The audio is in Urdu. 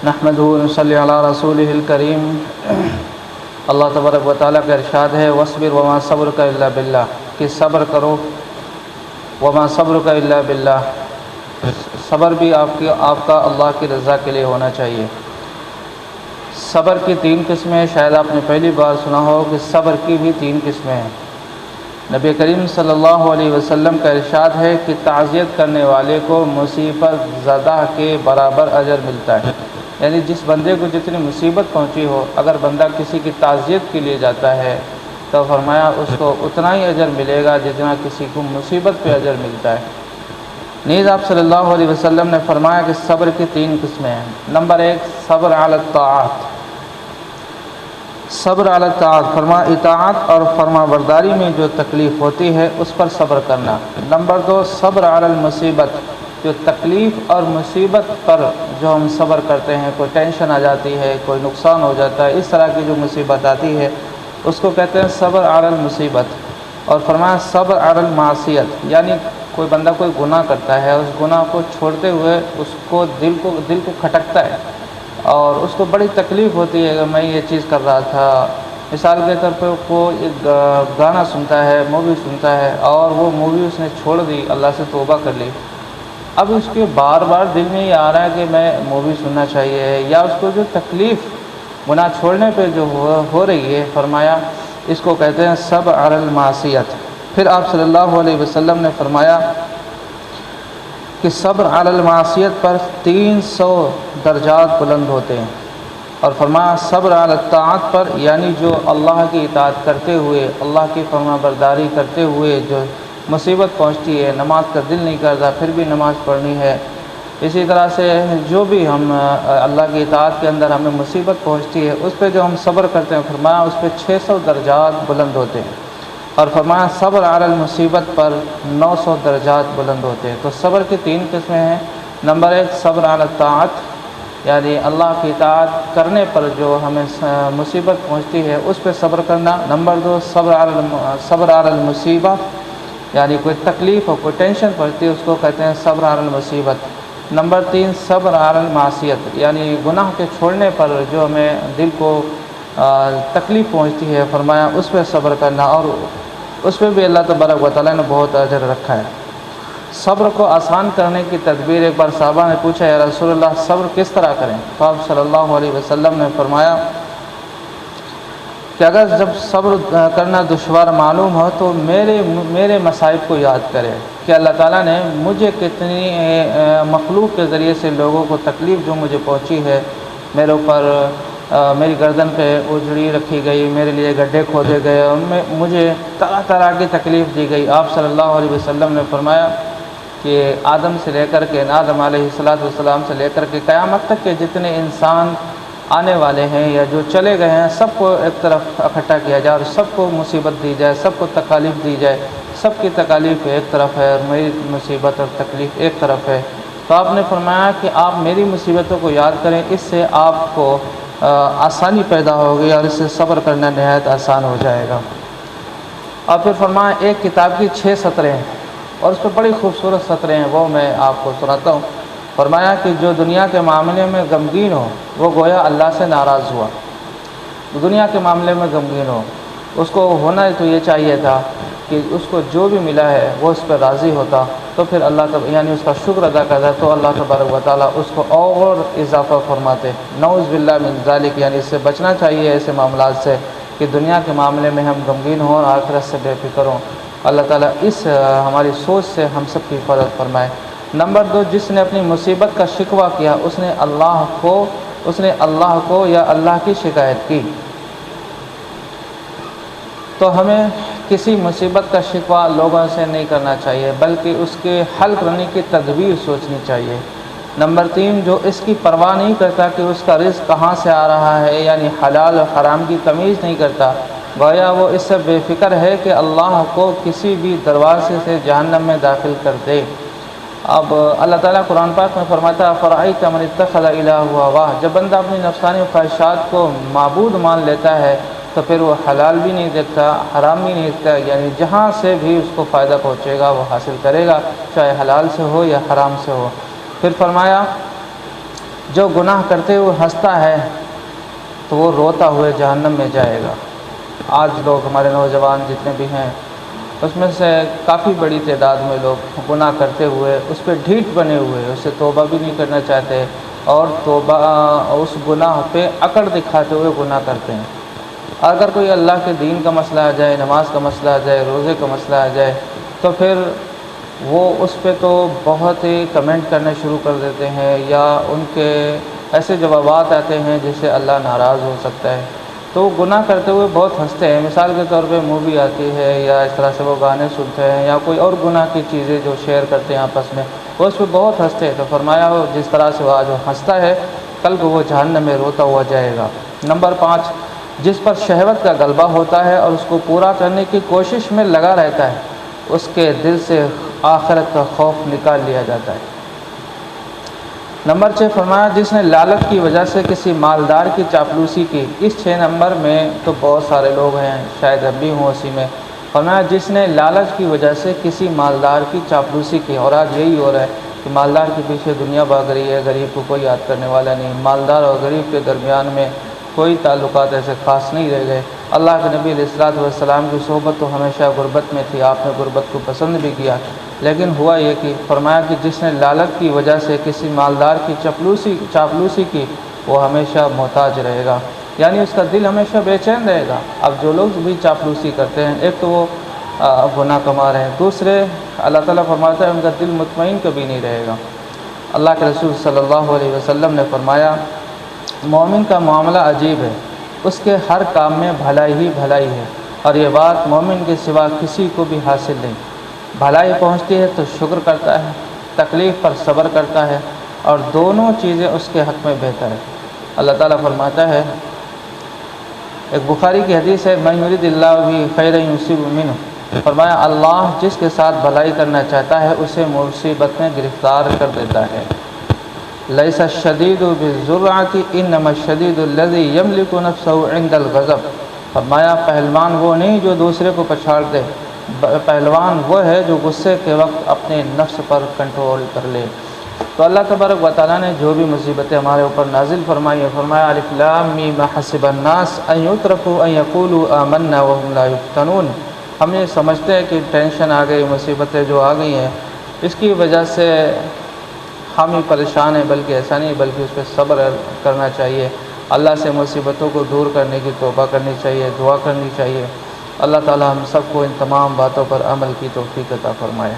نحمدہ و نصلی علی رسولہ الکریم۔ اللہ تبارک و تعالیٰ کا ارشاد ہے وَاصْبِرْ وَمَا صَبْرُكَ إِلَّا بِاللَّهِ، کہ صبر کرو، وَمَا صَبْرُكَ إِلَّا بِاللَّهِ، صبر بھی آپ کا اللہ کی رضا کے لیے ہونا چاہیے۔ صبر کی 3 قسمیں، شاید آپ نے پہلی بار سنا ہو کہ صبر کی بھی 3 قسمیں ہیں۔ نبی کریم صلی اللہ علیہ وسلم کا ارشاد ہے کہ تعزیت کرنے والے کو مصیبت زدہ کے برابر اجر ملتا ہے، یعنی جس بندے کو جتنی مصیبت پہنچی ہو، اگر بندہ کسی کی تعزیت کے لیے جاتا ہے تو فرمایا اس کو اتنا ہی اجر ملے گا جتنا کسی کو مصیبت پہ اجر ملتا ہے۔ نیز آپ صلی اللہ علیہ وسلم نے فرمایا کہ صبر کی 3 قسمیں ہیں۔ نمبر 1 صبر علی الطاعات، صبر علی الطاعات، فرما اطاعت اور فرما برداری میں جو تکلیف ہوتی ہے اس پر صبر کرنا۔ نمبر 2 صبر علی المصیبت، جو تکلیف اور مصیبت پر جو ہم صبر کرتے ہیں، کوئی ٹینشن آ جاتی ہے، کوئی نقصان ہو جاتا ہے، اس طرح کی جو مصیبت آتی ہے اس کو کہتے ہیں صبر علی المصیبت۔ اور فرمایا صبر علی المعصیت، یعنی کوئی بندہ کوئی گناہ کرتا ہے، اس گناہ کو چھوڑتے ہوئے اس کو دل کو کھٹکتا ہے اور اس کو بڑی تکلیف ہوتی ہے کہ میں یہ چیز کر رہا تھا۔ مثال کے طور پہ وہ ایک گانا سنتا ہے، مووی سنتا ہے، اور وہ مووی اس نے چھوڑ دی، اللہ سے توبہ کر لی، اب اس کے بار بار دل میں یہ آ رہا ہے کہ میں مووی سننا چاہیے، یا اس کو جو تکلیف گناہ چھوڑنے پہ جو ہو رہی ہے، فرمایا اس کو کہتے ہیں صبر علی المعصیت۔ پھر آپ صلی اللہ علیہ وسلم نے فرمایا کہ صبر علی المعصیت پر 300 درجات بلند ہوتے ہیں، اور فرمایا صبر علی الطاعت پر، یعنی جو اللہ کی اطاعت کرتے ہوئے، اللہ کی فرما برداری کرتے ہوئے جو مصیبت پہنچتی ہے، نماز کا دل نہیں کرتا پھر بھی نماز پڑھنی ہے، اسی طرح سے جو بھی ہم اللہ کی اطاعت کے اندر ہمیں مصیبت پہنچتی ہے اس پہ جو ہم صبر کرتے ہیں، فرمایا اس پہ 600 درجات بلند ہوتے ہیں، اور فرمایا صبر علی المصیبت پر 900 درجات بلند ہوتے ہیں۔ تو صبر کی 3 قسمیں ہیں۔ نمبر 1 صبر علی الطاعت، یعنی اللہ کی اطاعت کرنے پر جو ہمیں مصیبت پہنچتی ہے اس پہ صبر کرنا۔ نمبر 2 صبر علی المصیبہ، یعنی کوئی تکلیف ہو، کوئی ٹینشن پڑتی ہے، اس کو کہتے ہیں صبر علی المصیبت۔ نمبر 3 صبر علی المعصیت، یعنی گناہ کے چھوڑنے پر جو ہمیں دل کو تکلیف پہنچتی ہے، فرمایا اس پہ صبر کرنا، اور اس پہ بھی اللہ تبارک و تعالیٰ نے بہت اجر رکھا ہے۔ صبر کو آسان کرنے کی تدبیر، ایک بار صحابہ نے پوچھا یا رسول اللہ صبر کس طرح کریں؟ تو آپ صلی اللہ علیہ وسلم نے فرمایا کہ اگر جب صبر کرنا دشوار معلوم ہو تو میرے مصائب کو یاد کرے کہ اللہ تعالیٰ نے مجھے کتنی مخلوق کے ذریعے سے لوگوں کو تکلیف جو مجھے پہنچی ہے، میرے اوپر میری گردن پہ اجڑی رکھی گئی، میرے لیے گڈھے کھودے گئے، ان میں مجھے طرح طرح کی تکلیف دی گئی۔ آپ صلی اللہ علیہ وسلم نے فرمایا کہ آدم سے لے کر کے، آدم علیہ السلام سے لے کر کے قیامت تک کے جتنے انسان آنے والے ہیں یا جو چلے گئے ہیں، سب کو ایک طرف اکٹھا کیا جائے اور سب کو مصیبت دی جائے، سب کو تکالیف دی جائے، سب کی تکالیف ایک طرف ہے اور میری مصیبت اور تکلیف ایک طرف ہے۔ تو آپ نے فرمایا کہ آپ میری مصیبتوں کو یاد کریں، اس سے آپ کو آسانی پیدا ہوگی اور اس سے صبر کرنا نہایت آسان ہو جائے گا۔ اور پھر فرمایا ایک کتاب کی 6 سطریں ہیں اور اس پہ بڑی خوبصورت سطریں ہیں، وہ میں آپ کو سناتا ہوں۔ فرمایا کہ جو دنیا کے معاملے میں غمگین ہو وہ گویا اللہ سے ناراض ہوا۔ دنیا کے معاملے میں غمگین ہو، اس کو ہونا تو یہ چاہیے تھا کہ اس کو جو بھی ملا ہے وہ اس پر راضی ہوتا، تو پھر اللہ یعنی اس کا شکر ادا کرتا، تو اللہ تبارک و تعالیٰ اس کو اور اضافہ فرماتے۔ نعوذ باللہ من ذالک، یعنی اس سے بچنا چاہیے ایسے معاملات سے کہ دنیا کے معاملے میں ہم غمگین ہوں اور آخرت سے بے فکر ہوں۔ اللہ تعالیٰ اس ہماری سوچ سے ہم سب کی حفاظت فرمائے۔ نمبر 2 جس نے اپنی مصیبت کا شکوہ کیا اس نے اللہ کو یا اللہ کی شکایت کی۔ تو ہمیں کسی مصیبت کا شکوہ لوگوں سے نہیں کرنا چاہیے بلکہ اس کے حل کرنے کی تدبیر سوچنی چاہیے۔ نمبر 3 جو اس کی پرواہ نہیں کرتا کہ اس کا رزق کہاں سے آ رہا ہے، یعنی حلال اور حرام کی تمیز نہیں کرتا، گویا وہ اس سے بے فکر ہے کہ اللہ کو کسی بھی دروازے سے جہنم میں داخل کر دے۔ اب اللہ تعالیٰ قرآن پاک میں فرماتا ہے فرأیت من اتخذ الہ ہواہ، جب بندہ اپنی نفسانی خواہشات کو معبود مان لیتا ہے تو پھر وہ حلال بھی نہیں دیکھتا، حرام بھی نہیں دیکھتا، یعنی جہاں سے بھی اس کو فائدہ پہنچے گا وہ حاصل کرے گا، چاہے حلال سے ہو یا حرام سے ہو۔ پھر فرمایا جو گناہ کرتے ہوئے ہنستا ہے تو وہ روتا ہوئے جہنم میں جائے گا۔ آج لوگ ہمارے نوجوان جتنے بھی ہیں اس میں سے کافی بڑی تعداد میں لوگ گناہ کرتے ہوئے اس پہ ڈھیٹ بنے ہوئے، اس سے توبہ بھی نہیں کرنا چاہتے اور توبہ اس گناہ پہ اکڑ دکھاتے ہوئے گناہ کرتے ہیں۔ اگر کوئی اللہ کے دین کا مسئلہ آ جائے، نماز کا مسئلہ آ جائے، روزے کا مسئلہ آ جائے تو پھر وہ اس پہ تو بہت ہی کمنٹ کرنے شروع کر دیتے ہیں، یا ان کے ایسے جوابات آتے ہیں جس سے اللہ ناراض ہو سکتا ہے۔ تو وہ گناہ کرتے ہوئے بہت ہنستے ہیں، مثال کے طور پہ مووی آتی ہے یا اس طرح سے وہ گانے سنتے ہیں یا کوئی اور گناہ کی چیزیں جو شیئر کرتے ہیں آپس میں، وہ اس پہ بہت ہنستے ہیں۔ تو فرمایا ہو جس طرح سے وہ آج ہنستا ہے کل کو وہ جہنم میں روتا ہوا جائے گا۔ نمبر 5، جس پر شہوت کا غلبہ ہوتا ہے اور اس کو پورا کرنے کی کوشش میں لگا رہتا ہے، اس کے دل سے آخرت کا خوف نکال لیا جاتا ہے۔ نمبر 6 فرمایا جس نے لالچ کی وجہ سے کسی مالدار کی چاپلوسی کی۔ اس 6 نمبر میں تو بہت سارے لوگ ہیں، شاید اب بھی ہوں اسی میں۔ فرمایا جس نے لالچ کی وجہ سے کسی مالدار کی چاپلوسی کی، اور آج یہی ہو رہا ہے کہ مالدار کے پیچھے دنیا بھاگ رہی ہے، غریب کو کوئی یاد کرنے والا نہیں، مالدار اور غریب کے درمیان میں کوئی تعلقات ایسے خاص نہیں رہ گئے۔ اللہ کے نبی علیہ الصلوۃ والسلام کی صحبت تو ہمیشہ غربت میں تھی، آپ نے غربت کو پسند بھی کیا، لیکن ہوا یہ کہ فرمایا کہ جس نے لالچ کی وجہ سے کسی مالدار کی چاپلوسی کی وہ ہمیشہ محتاج رہے گا، یعنی اس کا دل ہمیشہ بے چین رہے گا۔ اب جو لوگ بھی چاپلوسی کرتے ہیں، ایک تو وہ گناہ کما رہے ہیں، دوسرے اللہ تعالیٰ فرماتا ہے ان کا دل مطمئن کبھی نہیں رہے گا۔ اللہ کے رسول صلی اللہ علیہ وسلم نے فرمایا مومن کا معاملہ عجیب ہے، اس کے ہر کام میں بھلائی ہی بھلائی ہے، اور یہ بات مومن کے سوا کسی کو بھی حاصل نہیں۔ بھلائی پہنچتی ہے تو شکر کرتا ہے، تکلیف پر صبر کرتا ہے، اور دونوں چیزیں اس کے حق میں بہتر ہے۔ اللہ تعالیٰ فرماتا ہے، ایک بخاری کی حدیث ہے، من یرید اللہ بہ خیرا یصب منہ، فرمایا اللہ جس کے ساتھ بھلائی کرنا چاہتا ہے اسے مصیبت میں گرفتار کر دیتا ہے۔ لیس الشدید بالذرعۃ انما الشدید الذی یملک نفسہ عند الغضب، فرمایا پہلوان وہ نہیں جو دوسرے کو پچھاڑ دے، پہلوان وہ ہے جو غصے کے وقت اپنے نفس پر کنٹرول کر لے۔ تو اللہ تبارک و تعالیٰ نے جو بھی مصیبتیں ہمارے اوپر نازل فرمائی ہیں، فرمایا الف لام میم حسب الناس ان یترکوا ان یقولوا آمنا وهم لا یفتنون، ہم یہ سمجھتے ہیں کہ ٹینشن آ گئی، مصیبتیں جو آ گئی ہیں اس کی وجہ سے ہم ہی پریشان ہیں، بلکہ ایسا نہیں، بلکہ اس پہ صبر کرنا چاہیے، اللہ سے مصیبتوں کو دور کرنے کی توبہ کرنی چاہیے، دعا کرنی چاہیے۔ اللہ تعالیٰ ہم سب کو ان تمام باتوں پر عمل کی توفیق عطا فرمائے۔